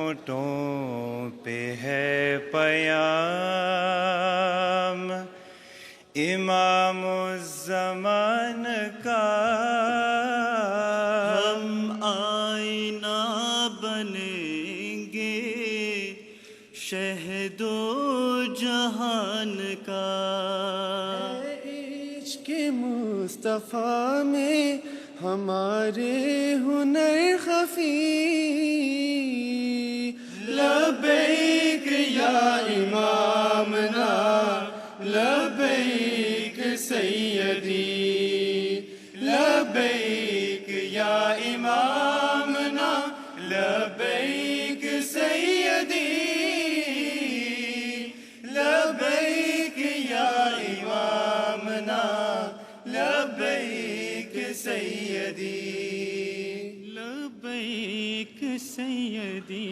होठों पे है पयाम इमामुज़्ज़मान का। हम आईना बनेंगे शहदो जहान का। इश्क़ मुस्तफ़ा में हमारे हुनर खफी। लब्बैक या इमामना लब्बैक सैयदी। लब्बैक या इमामना लब्बैक सैयदी। लब्बैक या इमामना लब्बैक सैयदी। लब्बैक सैयदी।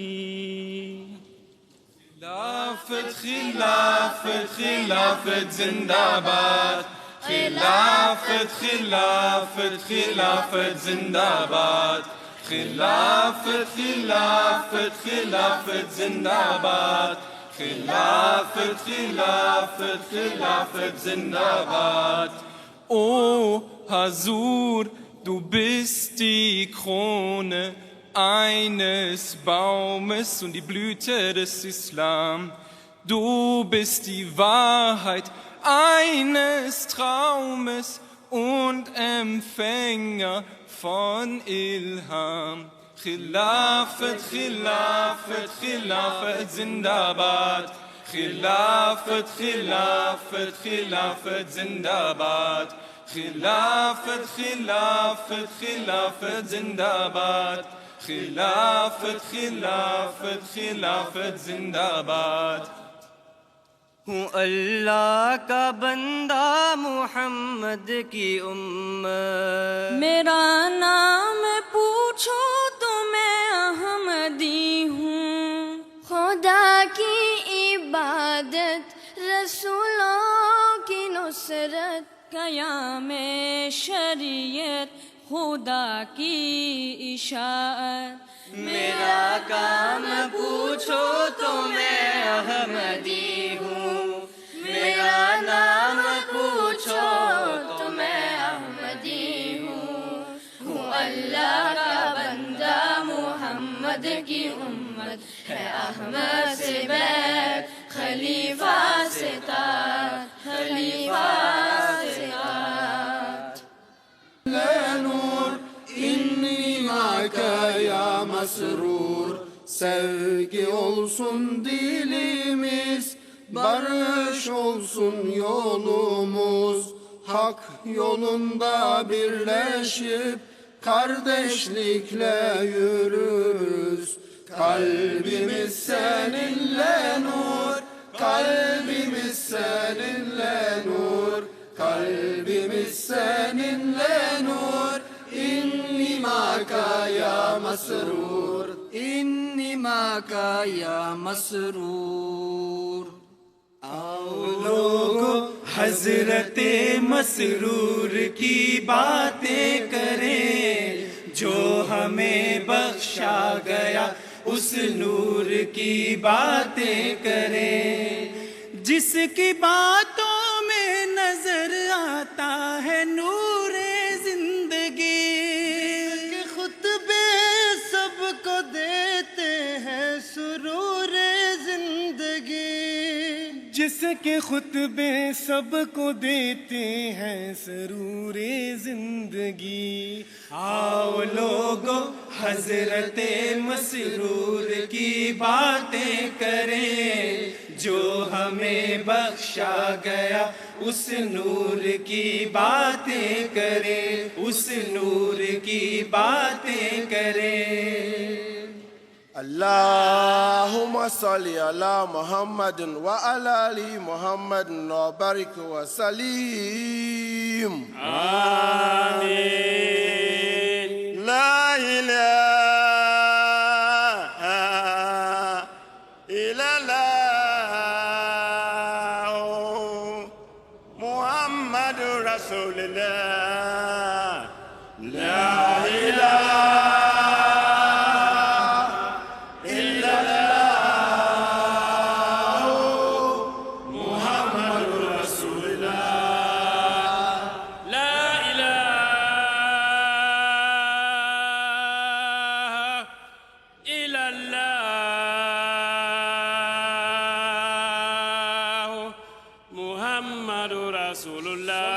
खिलाफत खिलाफत खिलाफत जिंदाबाद। खिलाफत खिलाफत खिलाफत जिंदाबाद। खिलाफत खिलाफत खिलाफत जिंदाबाद। खिलाफत खिलाफत खिलाफत जिंदाbaad. O Hazur, du bist die Krone eines Baumes und die Blüte des Islam. Du bist die Wahrheit eines Traumes und Empfänger von Ilham. Khilafat, Khilafat, Khilafat, Zindabad. Khilafat, Khilafat, Khilafat, Zindabad. Khilafat, Khilafat, Khilafat, Zindabad. Khilafat, Khilafat, Khilafat, Zindabad. हूँ अल्लाह का बंदा मोहम्मद की उम्मत। मेरा नाम पूछो तो मैं अहमदी हूँ। खुदा की इबादत रसूलों की नुसरत क़याम शरीयत खुदा की इशाअत। मेरा काम पूछो तो मैं अहमदी हूँ। मेरा नाम पूछो तो मैं अहमदी हूँ। अल्लाह का बंदा मोहम्मद की उम्मत है। अहमद से बैत खलीफा से ताज खलीफा से ताज। Nur inni maka ya masrur. Sevgi olsun dilimiz, barış olsun yolumuz. Hak yolunda birleşip kardeşlikle yürürüz. Kalbimiz seninle nur, kalbimiz seninle nur. Kalbimiz seninle nur. İnni maka ya masrur. इन्नी माँ का या मसरूर। आओ लोगों हजरते मसरूर की बातें करें, जो हमें बख्शा गया उस नूर की बातें करें। जिसकी बातों में नजर आता है नूरे जिंदगी, खुतबे सबको देते हैं सुरूर जिंदगी। जिसके खुतबे सबको देते हैं सरूरे जिंदगी। आओ लोगो हजरते मसरूर की बातें करें, जो हमें बख्शा गया उस नूर की बातें करें, उस नूर की बातें करें। Allahumma salli ala Muhammadin wa ala ali Muhammadin wa barik wa salim. Amin. La ilaha illallah Muhammadur Rasulullah. La ilaha illallah इल्लल्लाह मुहम्मदुर रसूलुल्लाह